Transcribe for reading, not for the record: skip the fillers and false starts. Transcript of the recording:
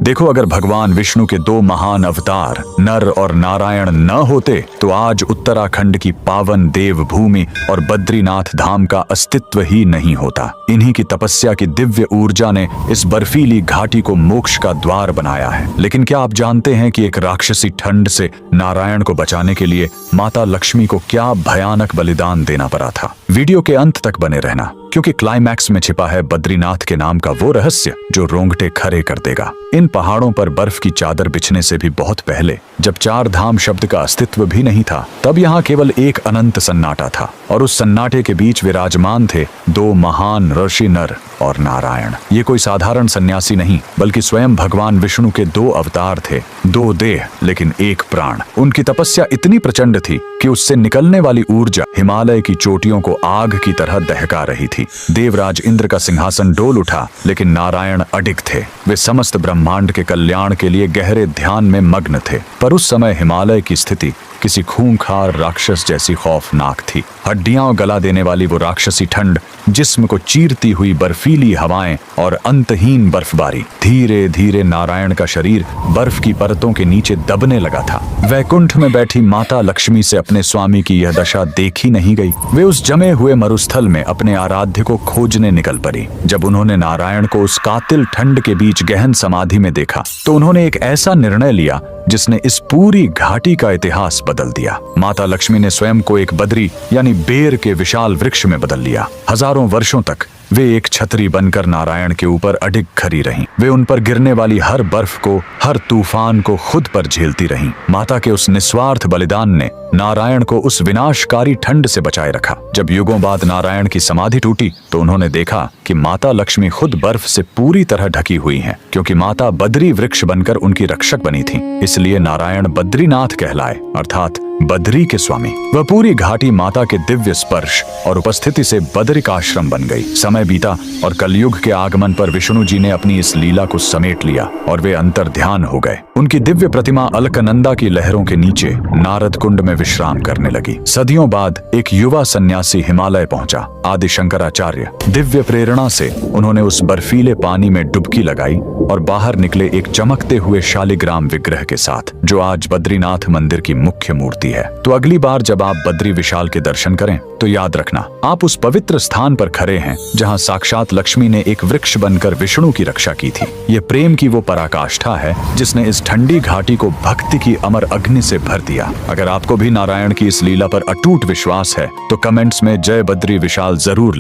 देखो, अगर भगवान विष्णु के दो महान अवतार नर और नारायण न होते तो आज उत्तराखंड की पावन देवभूमि और बद्रीनाथ धाम का अस्तित्व ही नहीं होता। इन्हीं की तपस्या की दिव्य ऊर्जा ने इस बर्फीली घाटी को मोक्ष का द्वार बनाया है। लेकिन क्या आप जानते हैं कि एक राक्षसी ठंड से नारायण को बचाने के लिए माता लक्ष्मी को क्या भयानक बलिदान देना पड़ा था? वीडियो के अंत तक बने रहना, क्योंकि क्लाइमैक्स में छिपा है बद्रीनाथ के नाम का वो रहस्य जो रोंगटे खड़े कर देगा। इन पहाड़ों पर बर्फ की चादर बिछने से भी बहुत पहले, जब चार धाम शब्द का अस्तित्व भी नहीं था, तब यहाँ केवल एक अनंत सन्नाटा था और उस सन्नाटे के बीच विराजमान थे दो महान ऋषि नर और नारायण। ये कोई साधारण सन्यासी नहीं, बल्कि स्वयं भगवान विष्णु के दो अवतार थे, दो देह लेकिन एक प्राण। उनकी तपस्या इतनी प्रचंड थी कि उससे निकलने वाली ऊर्जा हिमालय की चोटियों को आग की तरह दहका रही थी। देवराज इंद्र का सिंहासन डोल उठा, लेकिन नारायण अडिग थे। वे समस्त ब्रह्मांड के कल्याण के लिए गहरे ध्यान में मग्न थे। पर उस समय हिमालय की स्थिति किसी खूंखार राक्षस जैसी खौफनाक थी। हड्डियां गला देने वाली वो राक्षसी ठंड, जिस्म को चीरती हुई बर्फीली हवाएं और अंतहीन बर्फबारी। धीरे धीरे नारायण का शरीर बर्फ की परतों के नीचे दबने लगा था। वैकुंठ में बैठी माता लक्ष्मी से अपने स्वामी की यह दशा देखी नहीं गई। वे उस जमे हुए मरुस्थल में अपने आराध्य को खोजने निकल पड़ी। जब उन्होंने नारायण को उस कातिल ठंड के बीच गहन समाधि में देखा तो उन्होंने एक ऐसा निर्णय लिया जिसने इस पूरी घाटी का इतिहास बदल दिया। माता लक्ष्मी ने स्वयं को एक बद्री यानी बेर के विशाल वृक्ष में बदल लिया। हजारों वर्षों तक वे एक छतरी बनकर नारायण के ऊपर अडिग खड़ी रहीं। वे उन पर गिरने वाली हर बर्फ को, हर तूफान को खुद पर झेलती रहीं। माता के उस निस्वार्थ बलिदान ने नारायण को उस विनाशकारी ठंड से बचाए रखा। जब युगों बाद नारायण की समाधि टूटी तो उन्होंने देखा कि माता लक्ष्मी खुद बर्फ से पूरी तरह ढकी हुई हैं, क्योंकि माता बद्री वृक्ष बनकर उनकी रक्षक बनी थी। इसलिए नारायण बद्रीनाथ कहलाए, अर्थात बद्री के स्वामी। वह पूरी घाटी माता के दिव्य स्पर्श और उपस्थिति से बद्रिकाश्रम बन गई। समय बीता और कलयुग के आगमन पर विष्णु जी ने अपनी इस लीला को समेट लिया और वे अंतर ध्यान हो गए। उनकी दिव्य प्रतिमा अलकनंदा की लहरों के नीचे नारद कुंड में विश्राम करने लगी। सदियों बाद एक युवा सन्यासी हिमालय पहुंचा, आदि शंकराचार्य। दिव्य प्रेरणा से उन्होंने उस बर्फीले पानी में डुबकी लगाई और बाहर निकले एक चमकते हुए शालिग्राम विग्रह के साथ, जो आज बद्रीनाथ मंदिर की मुख्य मूर्ति है। तो अगली बार जब आप बद्री विशाल के दर्शन करें तो याद रखना, आप उस पवित्र स्थान पर खड़े हैं जहां साक्षात लक्ष्मी ने एक वृक्ष बनकर विष्णु की रक्षा की थी। ये प्रेम की वो पराकाष्ठा है जिसने इस ठंडी घाटी को भक्ति की अमर अग्नि से भर दिया। अगर आपको भी नारायण की इस लीला पर अटूट विश्वास है तो कमेंट्स में जय बद्री विशाल जरूर लिखें।